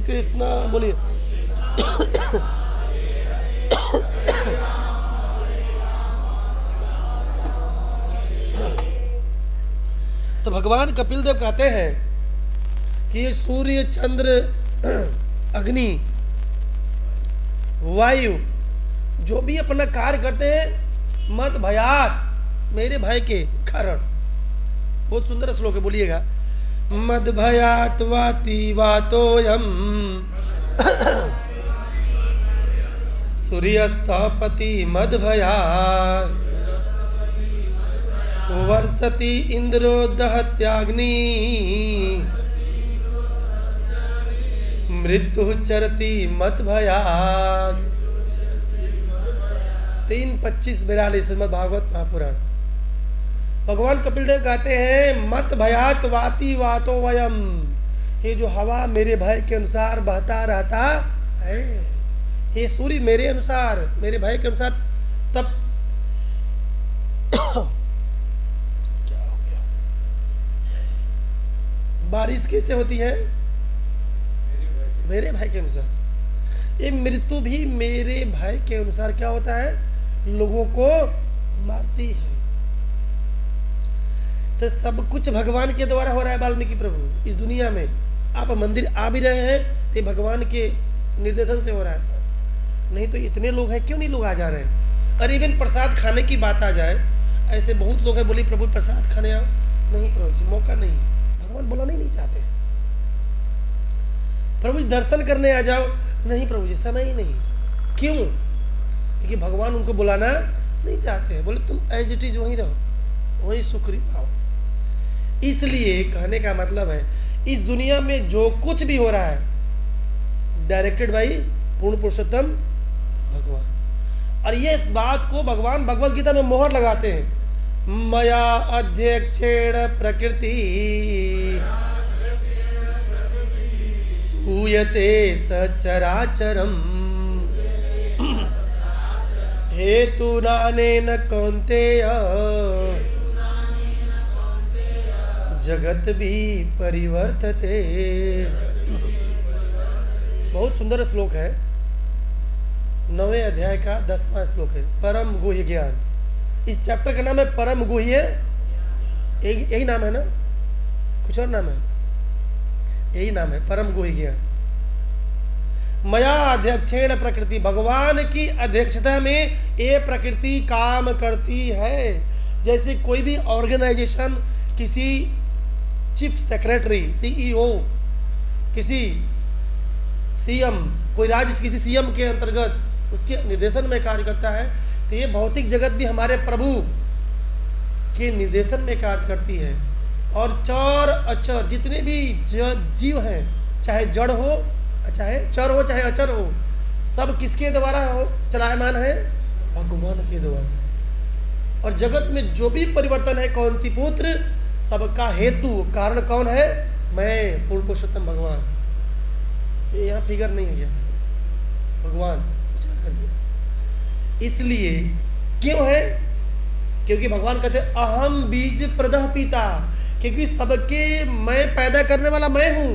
S1: कृष्णा बोलिए। तो भगवान कपिल देव कहते हैं कि ये सूर्य, चंद्र, अग्नि, वायु जो भी अपना कार्य करते हैं, मत भयात, मेरे भय के कारण। बहुत सुंदर श्लोक है, बोलिएगा। मद भयात वाति वातोयम सूर्यस्तपति मद भयात वर्षति इंद्रो दहत्याग्नि मृत्यु चरति मत भयात। 3:25-42 श्रीमद् भागवत महापुराण। भगवान कपिल देव कहते हैं मत भयात वाति वातो वयम, ये जो हवा मेरे भय के अनुसार बहता रहता है, ये सूर्य मेरे अनुसार, मेरे भय के अनुसार तब क्या हो गया? बारिश कैसे होती है? मेरे भय के अनुसार। ये मृत्यु भी मेरे भय के अनुसार क्या होता है? लोगों को मारती है। तो सब कुछ भगवान के द्वारा हो रहा है। वाल्मीकि प्रभु इस दुनिया में आप मंदिर आ भी रहे हैं तो भगवान के निर्देशन से हो रहा है सर, नहीं तो इतने लोग हैं, क्यों नहीं लोग आ जा रहे हैं? और इवन प्रसाद खाने की बात आ जाए, ऐसे बहुत लोग हैं, बोले प्रभु प्रसाद खाने आओ, नहीं प्रभु जी मौका नहीं, भगवान बुलाना ही नहीं चाहते। प्रभु जी दर्शन करने आ जाओ, नहीं प्रभु जी समय ही नहीं। क्यों? क्योंकि भगवान उनको बुलाना नहीं चाहते हैं। बोले तुम एज इट इज वहीं रहो, वहीं सुखरी पाओ। इसलिए कहने का मतलब है इस दुनिया में जो कुछ भी हो रहा है डायरेक्टेड बाई पूर्ण पुरुषोत्तम भगवान। और ये इस बात को भगवान भगवत गीता में मोहर लगाते हैं, मया अध्यक्षेण प्रकृति सूयते सचराचरम हेतु नानेन कौन्तेय जगत भी परिवर्तते। बहुत सुंदर श्लोक है, 9वें अध्याय का 10वां श्लोक है, परम गुह्य ज्ञान। इस चैप्टर का नाम है परम गुह्य, यही नाम है ना, कुछ और नाम है? यही नाम है, परम गुह्य ज्ञान। मया अध्यक्षेण प्रकृति, भगवान की अध्यक्षता में ये प्रकृति काम करती है। जैसे कोई भी ऑर्गेनाइजेशन किसी चीफ सेक्रेटरी, सीईओ, किसी सीएम, कोई राज्य किसी सीएम के अंतर्गत उसके निर्देशन में कार्य करता है, तो ये भौतिक जगत भी हमारे प्रभु के निर्देशन में कार्य करती है। और चर अचर जितने भी जीव हैं, चाहे जड़ हो, चाहे चर हो, चाहे अचर हो, सब किसके द्वारा हो चलायमान है? भगवान के द्वारा। और जगत में जो भी परिवर्तन है कौंती पुत्र, सबका हेतु कारण कौन है? मैं, पूर्ण पुरुषोत्तम भगवान। ये यहाँ फिगर नहीं है, भगवान, विचार करिए। इसलिए क्यों है? क्योंकि भगवान कहते हैं अहम बीज प्रदः पिता, क्योंकि सबके मैं पैदा करने वाला मैं हूं।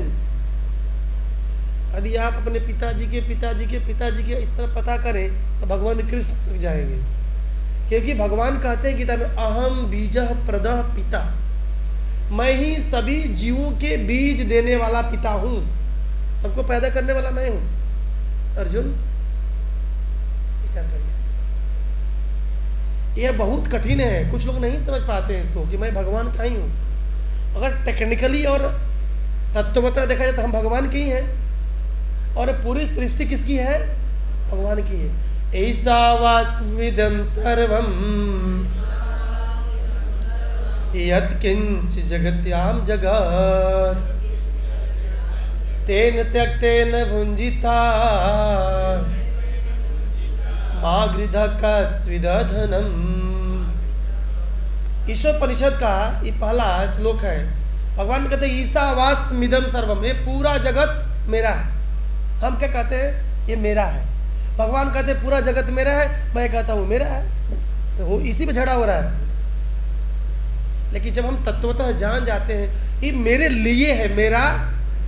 S1: यदि आप अपने पिताजी के इस तरह पता करें तो भगवान कृष्ण तक जाएंगे। क्योंकि भगवान कहते हैं गीता में अहम बीजः प्रदः पिता, मैं ही सभी जीवों के बीज देने वाला पिता हूं, सबको पैदा करने वाला मैं हूं। अर्जुन विचार करिए, यह बहुत कठिन है, कुछ लोग नहीं समझ पाते हैं इसको कि मैं भगवान का ही हूं। अगर टेक्निकली और तत्वतः देखा जाए तो हम भगवान के ही हैं, और पूरी सृष्टि किसकी है? भगवान की है। ऐसा वास्मिदं सर्वम यत्किंच जगत्याम जगत् तेन त्यक्तेन भुंजिता मागृधकस्विदधनम्। ईशोपनिषद का ये पहला श्लोक है। भगवान कहते हैं ईशावास्मिदं सर्वम, ये पूरा जगत मेरा है। हम क्या कहते हैं? ये मेरा है। भगवान कहते हैं पूरा जगत मेरा है, मैं कहता हूँ मेरा है। तो वो इसी पे झगड़ा हो रहा है। लेकिन जब हम तत्वतः जान जाते हैं कि मेरे लिए है, मेरा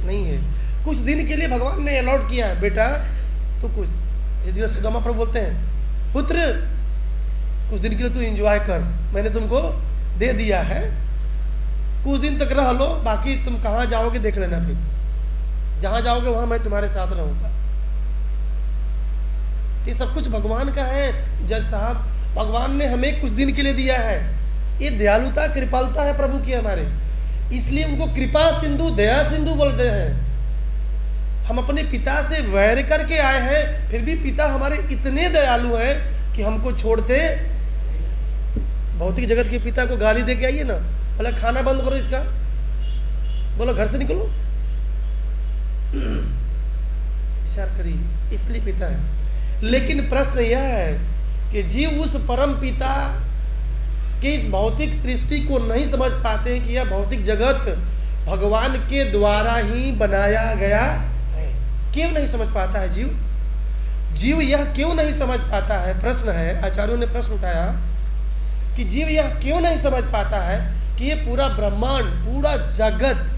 S1: नहीं है। कुछ दिन के लिए भगवान ने अलॉट किया है, बेटा तू कुछ, इसलिए सुदामा प्रभु बोलते हैं पुत्र कुछ दिन के लिए तू एंजॉय कर, मैंने तुमको दे दिया है, कुछ दिन तक रह लो, बाकी तुम कहाँ जाओगे देख लेना, फिर जहाँ जाओगे वहाँ मैं तुम्हारे साथ रहूँगा। ये सब कुछ भगवान का है। जज साहब, भगवान ने हमें कुछ दिन के लिए दिया है। ये दयालुता कृपालुता है प्रभु की हमारे, इसलिए उनको कृपा सिंधु दया सिंधु बोलते हैं। हम अपने पिता से वैर करके आए हैं, फिर भी पिता हमारे इतने दयालु हैं कि हमको छोड़ते। भौतिक जगत के पिता को गाली दे के आइए ना, बोला खाना बंद करो इसका, बोलो घर से निकलो, विचार करिए, इसलिए पिता है। लेकिन प्रश्न यह है कि जीव उस परम पिता कि इस भौतिक सृष्टि को नहीं समझ पाते हैं कि यह भौतिक जगत भगवान के द्वारा ही बनाया गया है। क्यों नहीं समझ पाता है जीव यह क्यों नहीं समझ पाता है? प्रश्न है, आचार्यों ने प्रश्न उठाया कि जीव यह क्यों नहीं समझ पाता है कि ये पूरा ब्रह्मांड, पूरा जगत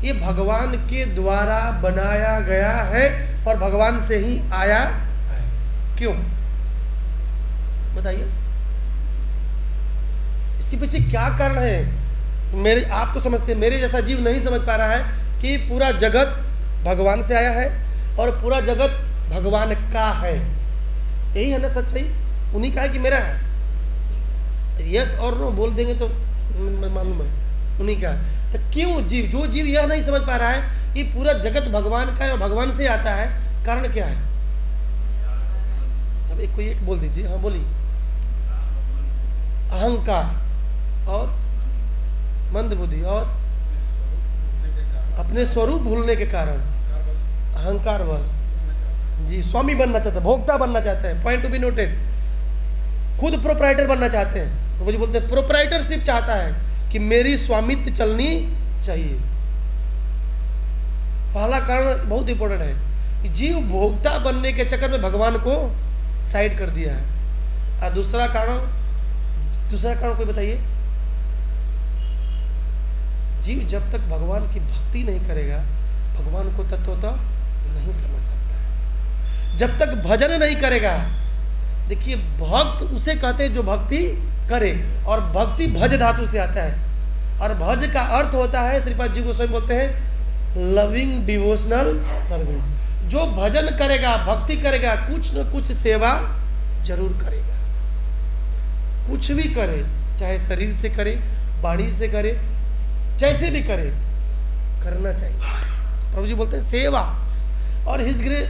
S1: ये भगवान के द्वारा बनाया गया है और भगवान से ही आया है। क्यों बताइए, इसके पीछे क्या कारण है? मेरे, आप तो समझते हैं, मेरे जैसा जीव नहीं समझ पा रहा है कि पूरा जगत भगवान से आया है और पूरा जगत भगवान का है। यही है ना सच्चाई, उन्हीं का है कि मेरा है। यस और नो बोल देंगे तो मालूम है उन्हीं का है। तो क्यों जीव, जो जीव यह नहीं समझ पा रहा है ये पूरा जगत भगवान का है और भगवान से आता है, कारण क्या है? अब कोई एक बोल दीजिए। हाँ बोलिए। अहंकार और मंदबुद्धि और अपने स्वरूप भूलने के कारण, अहंकार बस जी। स्वामी बनना चाहते हैं, भोक्ता बनना चाहते हैं, पॉइंट टू बी नोटेड। खुद प्रोप्राइटर बनना चाहते हैं। प्रभु जी बोलते हैं प्रोप्राइटरशिप चाहता है कि मेरी स्वामित्व चलनी चाहिए। पहला कारण बहुत इंपॉर्टेंट है कि जीव भोक्ता बनने के चक्कर में भगवान को साइड कर दिया है। और दूसरा कारण कोई बताइए? जीव जब तक भगवान की भक्ति नहीं करेगा भगवान को तत्वतः नहीं समझ सकता है। जब तक भजन नहीं करेगा, देखिए भक्त उसे कहते हैं जो भक्ति करे, और भक्ति भज धातु से आता है, और भज का अर्थ होता है, श्रीपाद जी गोस्वामी बोलते हैं लविंग डिवोशनल सर्विस। जो भजन करेगा, भक्ति करेगा, कुछ न कुछ सेवा जरूर करेगा। कुछ भी करे, चाहे शरीर से करे, वाणी से करे, जैसे भी करे, करना चाहिए। प्रभु जी बोलते हैं सेवा, और हिज ग्रेस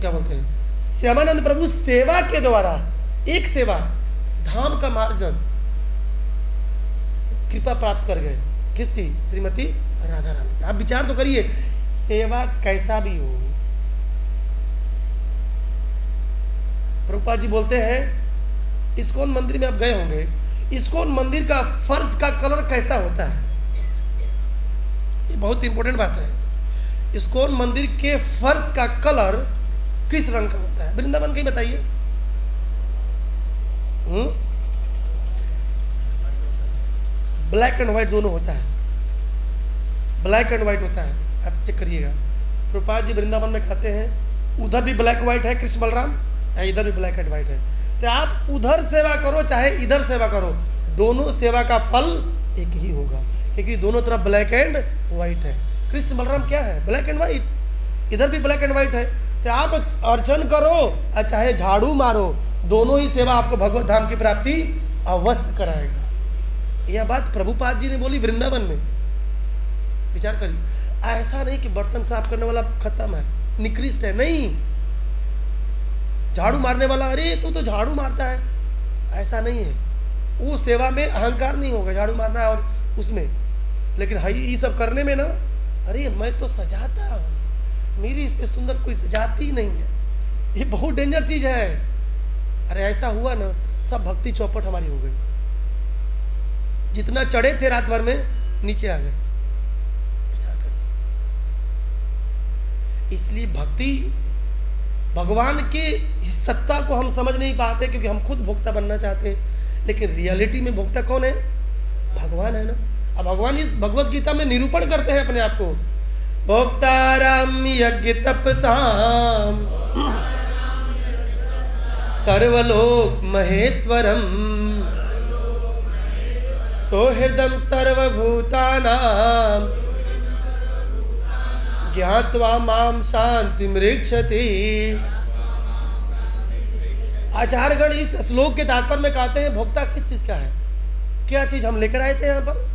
S1: क्या बोलते हैं, श्यामानंद प्रभु सेवा के द्वारा, एक सेवा धाम का मार्जन कृपा प्राप्त कर गए। किसकी? श्रीमती राधा रानी की। आप विचार तो करिए, सेवा कैसा भी हो। प्रभुपाद जी बोलते हैं इस्कॉन मंदिर में आप गए होंगे, इस्कॉन मंदिर का फर्श का कलर कैसा होता है? ये बहुत इंपॉर्टेंट बात है। इस्कॉन मंदिर के फर्श का कलर किस रंग का होता है? वृंदावन का ही बताइए। ब्लैक एंड व्हाइट दोनों होता है, ब्लैक एंड व्हाइट होता है। आप चेक करिएगा, प्रभुपाद जी वृंदावन में खाते हैं, उधर भी ब्लैक व्हाइट है कृष्ण बलराम, इधर भी ब्लैक एंड व्हाइट है। तो आप उधर सेवा करो चाहे इधर सेवा करो, दोनों सेवा का फल एक ही होगा, क्योंकि दोनों तरफ ब्लैक एंड व्हाइट है। कृष्ण बलराम क्या है? Black and white. इधर भी ब्लैक एंड व्हाइट है। तो आप अर्चन करो और चाहे झाड़ू मारो, दोनों ही सेवा आपको भगवत धाम की प्राप्ति अवश्य कराएगा। यह बात प्रभुपाद जी ने बोली वृंदावन में। विचार करिए, ऐसा नहीं कि बर्तन साफ करने वाला खत्म है, निकृष्ट है, नहीं। झाड़ू मारने वाला, अरे तू तो झाड़ू मारता है, ऐसा नहीं है। वो सेवा में अहंकार नहीं होगा, झाड़ू मारना और उसमें, लेकिन हाई ये सब करने में ना, अरे मैं तो सजाता हूँ, मेरी इससे सुंदर कोई सजाती ही नहीं है, ये बहुत डेंजर चीज है। अरे ऐसा हुआ ना, सब भक्ति चौपट हमारी हो गई। जितना चढ़े थे रात भर में नीचे आ गए। विचार करिए। इसलिए भक्ति, भगवान के सत्ता को हम समझ नहीं पाते क्योंकि हम खुद भोक्ता बनना चाहते हैं, लेकिन रियलिटी में भोक्ता कौन है? भगवान है ना। अब भगवान इस भगवत गीता में निरूपण करते हैं अपने आप को, भोक्ताराम यज्ञ तपसाम सर्वलोक महेश्वरम सोहृदम सर्वभूतानां ज्ञात्वा माम शांति मृक्षति। आचार्यगण इस श्लोक के तात्पर्य में कहते हैं भोक्ता किस चीज का है? क्या चीज हम लेकर आए थे यहाँ पर?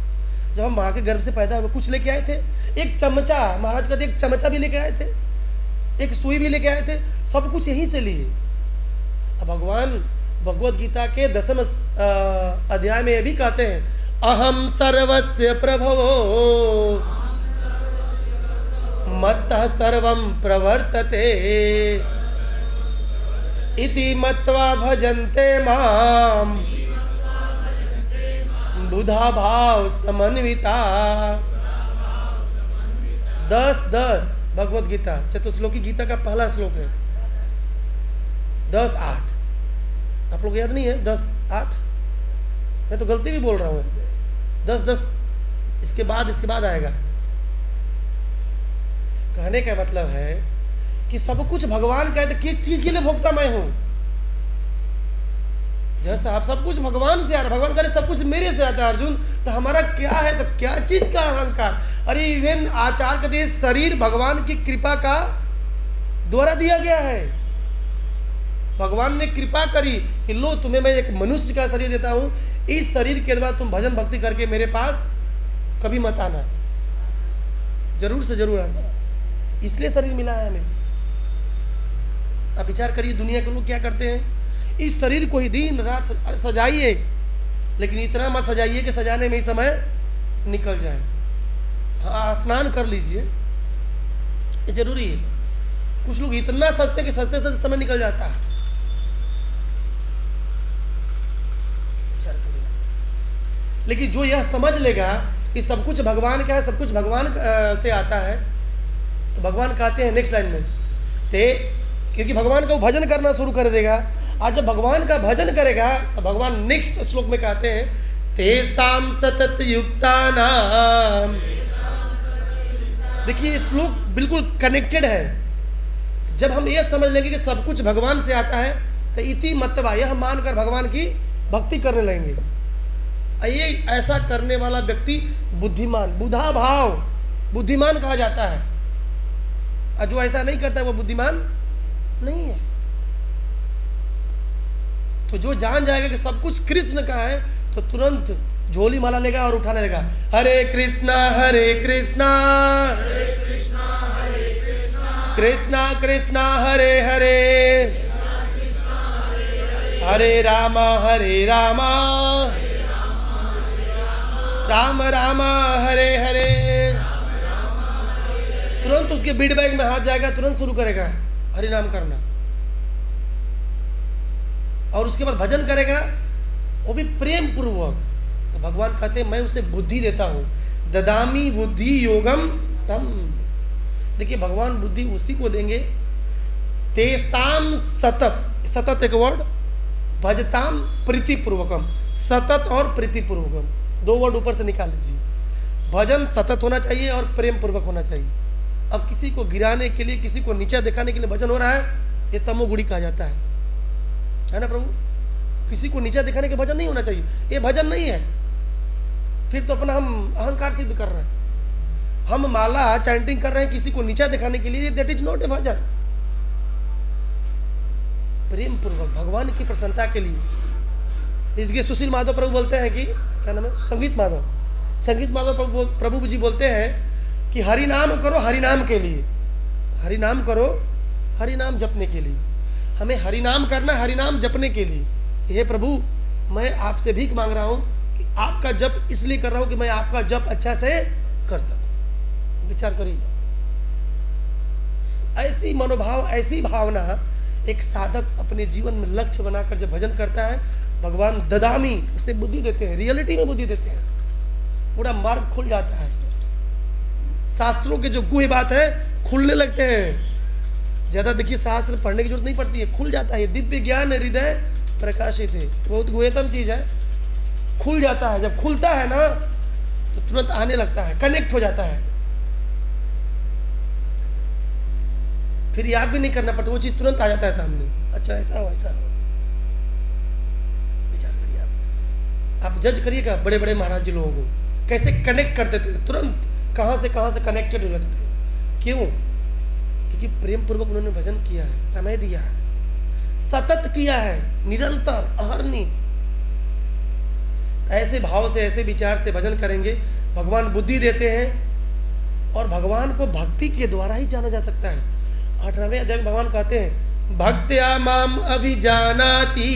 S1: जब हम माँ के गर्भ से पैदा हुए कुछ लेके आए थे? एक चमचा, महाराज कहते एक चमचा भी लेके आए थे, एक सुई भी लेके आए थे, सब कुछ यहीं से लिए। अब भगवान भगवत गीता के 10वें अध्याय में ये भी कहते हैं, अहम सर्वस्य प्रभवो मत्तः सर्वं प्रवर्तते इति मत्वा भजन्ते माम बुधा भाव समन्विता। 10:10 भगवत गीता चतुश्लोकी गीता का पहला श्लोक है। 10:8 आप लोग याद नहीं है? 10:8 मैं तो गलती भी बोल रहा हूँ हमसे। 10:10 इसके बाद आएगा। कहने का मतलब है कि सब कुछ भगवान का है, तो किस चीज के लिए भोक्ता मैं हूं? जैसा आप सब कुछ भगवान से आ रहा, भगवान कह रहे सब कुछ मेरे से आता है अर्जुन, तो हमारा क्या है? तो क्या चीज का अहंकार? अरे इवन आचार्य कहते शरीर भगवान की कृपा का द्वारा दिया गया है। भगवान ने कृपा करी कि लो तुम्हें मैं एक मनुष्य का शरीर देता हूं, इस शरीर के द्वारा तुम भजन भक्ति करके मेरे पास कभी मत आना, जरूर से जरूर आना। इसलिए शरीर मिला है हमें। अब विचार करिए, दुनिया के लोग क्या करते हैं, इस शरीर को ही दिन रात सजाइए, लेकिन इतना मत सजाइए कि सजाने में ही समय निकल जाए। हाँ, स्नान कर लीजिए, ये जरूरी है। कुछ लोग इतना सजते कि सजते सजते समय निकल जाता है। लेकिन जो यह समझ लेगा कि सब कुछ भगवान का है, सब कुछ भगवान से आता है, तो भगवान कहते हैं नेक्स्ट लाइन में क्योंकि भगवान का वो भजन करना शुरू कर देगा। आज जब भगवान का भजन करेगा तो भगवान नेक्स्ट श्लोक में कहते हैं तेसाम सतत युक्ता नाम। देखिए श्लोक बिल्कुल कनेक्टेड है। जब हम ये समझ लेंगे कि सब कुछ भगवान से आता है तो इति मतवा, यह मानकर भगवान की भक्ति करने लगेंगे। ये ऐसा करने वाला व्यक्ति बुद्धिमान, बुधा भाव, बुद्धिमान कहा जाता है। और जो ऐसा नहीं करता है वो बुद्धिमान नहीं है। तो जो जान जाएगा कि सब कुछ कृष्ण का है तो तुरंत झोली माला लेगा और उठाने लगेगा, हरे कृष्णा कृष्णा कृष्णा हरे हरे, हरे रामा राम राम हरे हरे। तुरंत उसके बीट बैग में हाथ जाएगा, तुरंत शुरू करेगा हरि नाम करना, और उसके बाद भजन करेगा, वो भी प्रेम पूर्वक। तो भगवान कहते हैं मैं उसे बुद्धि देता हूं, ददामी बुद्धि योगम तम। देखिए भगवान बुद्धि उसी को देंगे, तेसाम सतत, सतत एक वर्ड, भजताम प्रीतिपूर्वकम, सतत और प्रीतिपूर्वकम, दो वर्ड ऊपर से निकाल लीजिए। भजन सतत होना चाहिए और प्रेम पूर्वक होना चाहिए। अब किसी को गिराने के लिए, किसी को नीचा दिखाने के लिए भजन हो रहा है, ये तमोगुणी कहा जाता है ना प्रभु। किसी को नीचा दिखाने के भजन नहीं होना चाहिए, ये भजन नहीं है। फिर तो अपना हम अहंकार सिद्ध कर रहे हैं, हम माला चैंटिंग कर रहे हैं किसी को नीचा दिखाने के लिए, दैट इज नॉट ए भजन। प्रेम पूर्वक भगवान की प्रसन्नता के लिए। इसके सुशील माधव प्रभु बोलते हैं कि क्या नाम है, संगीत माधव प्रभु जी बोलते हैं कि हरि नाम करो हरि नाम के लिए, हरि नाम करो हरि नाम जपने के लिए। हमें हरि नाम करना, हरि नाम जपने के लिए। हे प्रभु मैं आपसे भीख मांग रहा हूँ कि आपका जप इसलिए कर रहा हूँ कि मैं आपका जप अच्छा से कर सकूं। विचार करिए, ऐसी मनोभाव, ऐसी भावना एक साधक अपने जीवन में लक्ष्य बनाकर जब भजन करता है, भगवान ददामी उसे बुद्धि देते हैं, रियलिटी में बुद्धि देते हैं, पूरा मार्ग खुल जाता है। शास्त्रों के जो गुह्य बात है खुलने लगते हैं। ज्यादा देखिए शास्त्र पढ़ने की जरूरत नहीं पड़ती है, खुल जाता है। दिव्य ज्ञान हृदय प्रकाशित है, बहुत गुह्यतम चीज है, खुल जाता है। जब खुलता है ना तो तुरंत आने लगता है, कनेक्ट हो जाता है, फिर याद भी नहीं करना पड़ता, वो चीज तुरंत आ जाता है सामने। अच्छा ऐसा हो, ऐसा हो। विचार करिए, आप जज करिएगा बड़े बड़े महाराज जी लोगों को कैसे कनेक्ट करते थे, तुरंत कहां से कनेक्टेड हो जाते थे। क्यों? क्योंकि प्रेम पूर्वक उन्होंने भजन किया है, समय दिया है, सतत किया है, निरंतर अहर्निश। ऐसे भाव से, ऐसे विचार से भजन करेंगे, भगवान बुद्धि देते हैं। और भगवान को भक्ति के द्वारा ही जाना जा सकता है। 18वें अध्याय में भगवान कहते हैं भक्त्या माम अभिजानाति।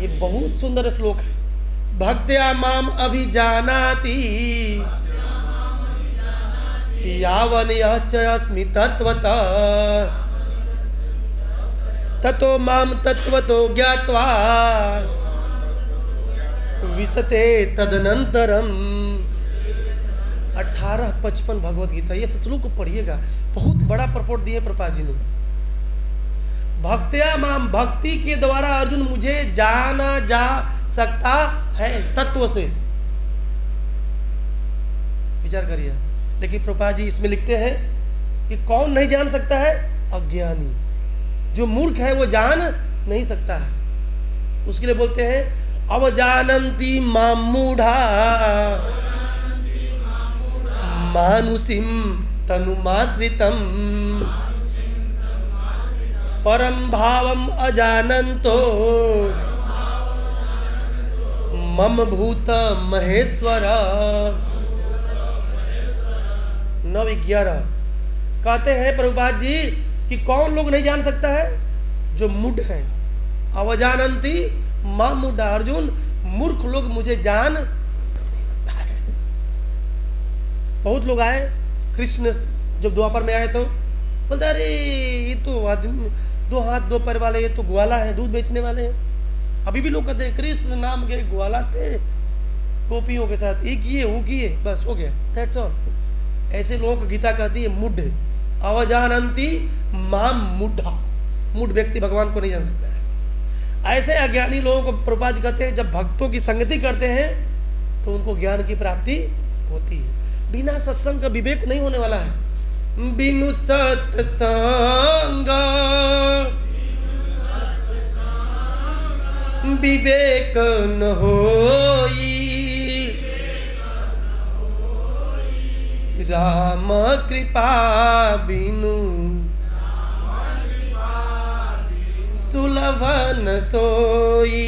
S1: ये बहुत सुंदर श्लोक है। भक्त्या माम अभिजानाति यावन अस्मि तत्वतः ततो माम तत्वतो ज्ञात्वा विशते तदनंतरम। 18:55 भगवत गीता। ये श्लोक को पढ़िएगा, बहुत बड़ा प्रपोर्ट दिए प्रभुपाद जी ने। भक्त्या माम, भक्ति के द्वारा अर्जुन मुझे जाना जा सकता है तत्व से। विचार करिए। लेकिन प्रभुपाद जी इसमें लिखते हैं कि कौन नहीं जान सकता है? अज्ञानी, जो मूर्ख है वो जान नहीं सकता है। उसके लिए बोलते हैं अवजानन्ति माम मूढ़ा मानुषिम तनुमाश्रितम परम भावम अजानन्तो मम भूत महेश्वर 9:11 कहते हैं प्रभुपाद जी कि कौन लोग नहीं जान सकता है? जो मूढ़ है। अवजानंती मां मूढ़ा, अर्जुन मूर्ख लोग मुझे जान नहीं सकता है। बहुत लोग आए, कृष्ण जब द्वापर में आए तो बोलते अरे ये तो आदमी 2 हाथ 2 पैर वाले, ये तो ग्वाला है, दूध बेचने वाले हैं। अभी भी लोग कहते हैं कृष्ण नाम के ग्वाला थे, गोपियों के साथ ये किए वो किए, बस हो गया, दैट्स ऑल। ऐसे लोगों को गीता कहती है मूढ़। अवजानंती मां मूढ़ा, मूढ़ व्यक्ति भगवान को नहीं जान सकता है। ऐसे अज्ञानी लोगों को प्रभुपाद जी कहते हैं जब भक्तों की संगति करते हैं तो उनको ज्ञान की प्राप्ति होती है। बिना सत्संग का विवेक नहीं होने वाला है। बिनु सत्संग विवेक न होई, राम कृपा बिनु सुलभ न सोई।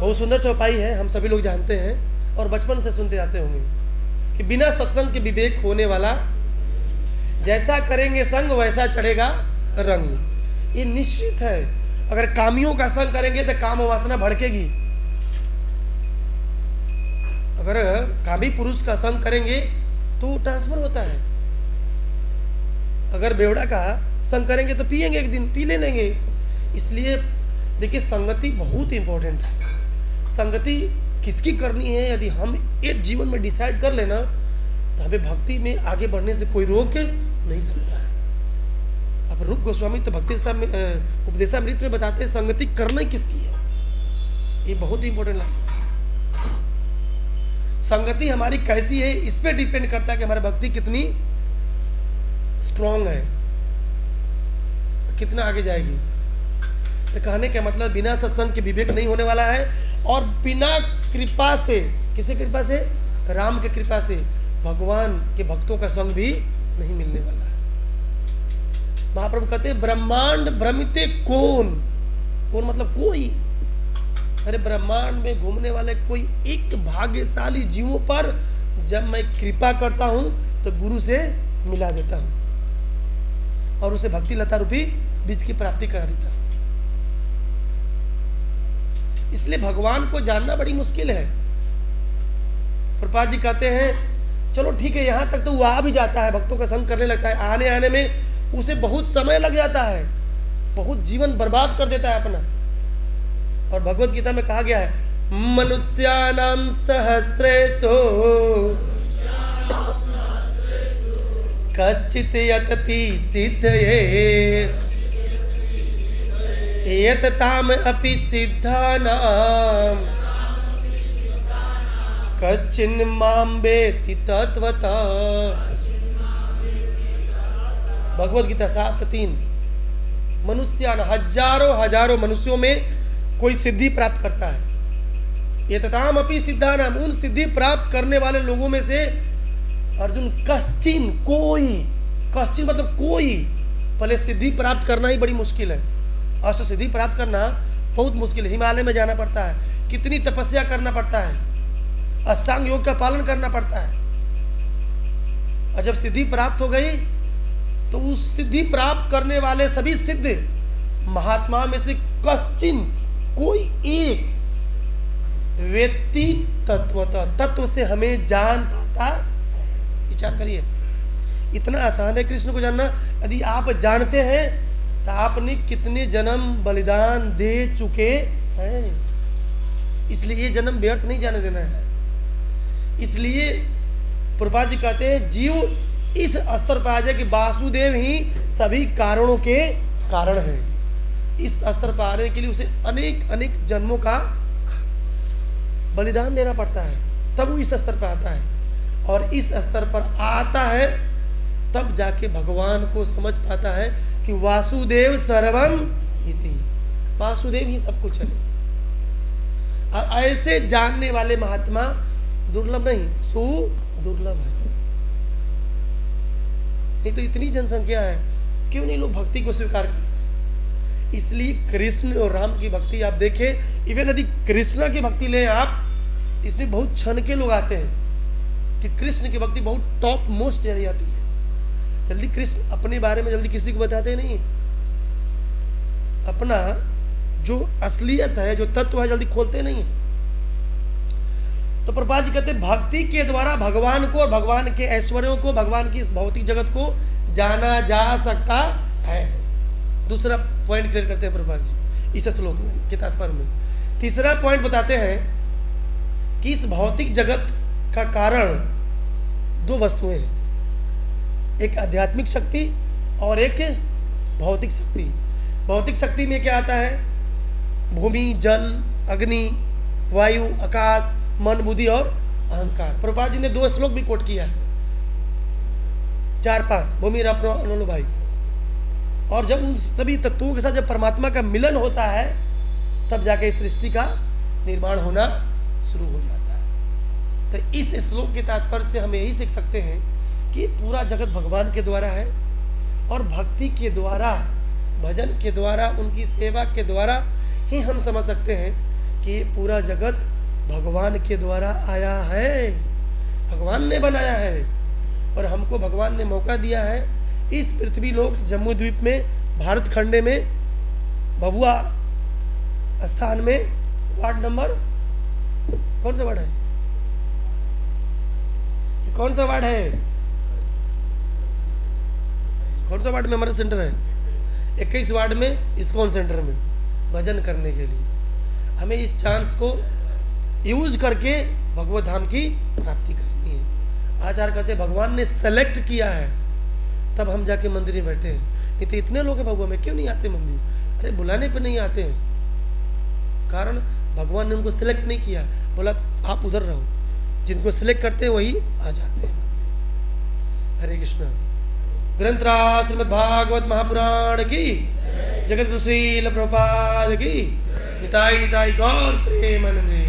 S1: बहुत सुंदर चौपाई है, हम सभी लोग जानते हैं और बचपन से सुनते आते होंगे कि बिना सत्संग के विवेक होने वाला, जैसा करेंगे संग वैसा चढ़ेगा रंग। ये निश्चित है। अगर कामियों का संग करेंगे तो काम वासना भड़केगी। अगर कामी पुरुष का संग करेंगे तो ट्रांसफर होता है। अगर बेवड़ा का संग करेंगे तो पिएंगे, एक दिन पी लेंगे। इसलिए देखिए संगति बहुत इंपॉर्टेंट है। संगति किसकी करनी है, यदि हम एक जीवन में डिसाइड कर लेना तो हमें भक्ति में आगे बढ़ने से कोई रोक नहीं सकता है। अब रूप गोस्वामी तो भक्ति उपदेशामृत में बताते हैं संगति करना किसकी है। ये बहुत इंपॉर्टेंट लगता है। संगति हमारी कैसी है इस पे डिपेंड करता है कि हमारी भक्ति कितनी स्ट्रांग है, कितना आगे जाएगी। तो कहने का मतलब बिना सत्संग के विवेक नहीं होने वाला है, और बिना कृपा से, किसी कृपा से? राम के कृपा से भगवान के भक्तों का संग भी नहीं मिलने वाला है। महाप्रभु कहते हैं ब्रह्मांड भ्रमिते कौन, कौन मतलब कोई। अरे ब्रह्मांड में घूमने वाले कोई एक भाग्यशाली जीवों पर जब मैं कृपा करता हूं तो गुरु से मिला देता हूं और उसे भक्ति लता रूपी बीज की प्राप्ति करा देता हूं। इसलिए भगवान को जानना बड़ी मुश्किल है। प्रभुपाद जी कहते हैं चलो ठीक है, यहां तक तो वो आ भी जाता है, भक्तों का संग करने लगता है, आने आने में उसे बहुत समय लग जाता है, बहुत जीवन बर्बाद कर देता है अपना। और भगवत गीता में कहा गया है मनुष्यानाम सहस्रेषु कश्चित् यतति सिद्धये यतताम अपि सिद्धानां कश्चिन् मां वेत्ति तत्वतः। भगवत गीता 7:3। मनुष्यान हजारों हजारों मनुष्यों में कोई सिद्धि प्राप्त करता है। यतताम अपि सिद्धानाम, उन सिद्धि प्राप्त करने वाले लोगों में से अर्जुन कश्चिन, कोई, कश्चिन मतलब कोई। पहले सिद्धि प्राप्त करना ही बड़ी मुश्किल है। अष्ट सिद्धि प्राप्त करना बहुत मुश्किल है। हिमालय में जाना पड़ता है, कितनी तपस्या करना पड़ता है, अष्टांग योग का पालन करना पड़ता है। और जब सिद्धि प्राप्त हो गई तो उस सिद्धि प्राप्त करने वाले सभी सिद्ध महात्मा में से कश्चिन, कोई एक व्यक्ति तत्व से हमें जान पाता। विचार करिए, इतना आसान है कृष्ण को जानना। यदि आप जानते हैं तो आपने कितने जन्म बलिदान दे चुके हैं। इसलिए ये जन्म व्यर्थ नहीं जाने देना है। इसलिए प्रभुपाद जी कहते हैं जीव इस स्तर पर आ जाए कि वासुदेव ही सभी कारणों के कारण है। इस स्तर पर आने के लिए उसे अनेक अनेक जन्मों का बलिदान देना पड़ता है, तब वो इस स्तर पर आता है। और इस स्तर पर आता है तब जाके भगवान को समझ पाता है कि वासुदेव सर्वम इति, वासुदेव ही सब कुछ है। और ऐसे जानने वाले महात्मा दुर्लभ नहीं, सुदुर्लभ है। नहीं तो इतनी जनसंख्या है, क्यों नहीं लोग भक्ति को स्वीकार करते हैं। इसलिए कृष्ण और राम की भक्ति आप देखें, इवन यदि कृष्णा की भक्ति लें आप, इसमें बहुत क्षण के लोग आते हैं, कि कृष्ण की भक्ति बहुत टॉप मोस्ट चली जाती है। जल्दी कृष्ण अपने बारे में जल्दी किसी को बताते नहीं, अपना जो असलियत है, जो तत्व है, जल्दी खोलते नहीं है। तो प्रभुपाद जी कहते हैं भक्ति के द्वारा भगवान को और भगवान के ऐश्वर्यों को, भगवान की इस भौतिक जगत को जाना जा सकता है। दूसरा पॉइंट क्लियर करते हैं प्रभुपाद जी इस श्लोक में के तात्पर्य में। तीसरा पॉइंट बताते हैं कि इस भौतिक जगत का कारण दो वस्तुएं हैं, एक आध्यात्मिक शक्ति और एक भौतिक शक्ति। भौतिक शक्ति में क्या आता है? भूमि, जल, अग्नि, वायु, आकाश, मन, बुद्धि और अहंकार। प्रभुपाद जी ने 2 श्लोक भी कोट किया है, 4-5 भूमि राप्रो लो भाई। और जब उन सभी तत्वों के साथ जब परमात्मा का मिलन होता है तब जाके इस सृष्टि का निर्माण होना शुरू हो जाता है। तो इस श्लोक के तात्पर्य से हम यही सीख सकते हैं कि पूरा जगत भगवान के द्वारा है और भक्ति के द्वारा, भजन के द्वारा, उनकी सेवा के द्वारा ही हम समझ सकते हैं कि पूरा जगत भगवान के द्वारा आया है, भगवान ने बनाया है और हमको भगवान ने मौका दिया है इस पृथ्वी लोक जम्मू द्वीप में, भारत खंडे में, भभुआ स्थान में, वार्ड नंबर कौन सा वार्ड है? ये कौन सा वार्ड है? कौन सा वार्ड में हमारा सेंटर है? 21 वार्ड में इस्कॉन सेंटर में भजन करने के लिए हमें इस चांस को यूज करके भगवत धाम की प्राप्ति करनी है। आचार्य कहते भगवान ने सेलेक्ट किया है तब हम जाके मंदिर में बैठे हैं, नहीं तो इतने लोग हैं भगवान में क्यों नहीं आते मंदिर? अरे बुलाने पे नहीं आते हैं, कारण भगवान ने उनको सिलेक्ट नहीं किया, बोला आप उधर रहो, जिनको सिलेक्ट करते हैं वही आ जाते हैं मंदिर। हरे कृष्ण। ग्रंथराज श्रीमद् भागवत महापुराण की, जगत गुरु श्रील प्रभुपाद की, निताई निताई गौर प्रेमानंदे।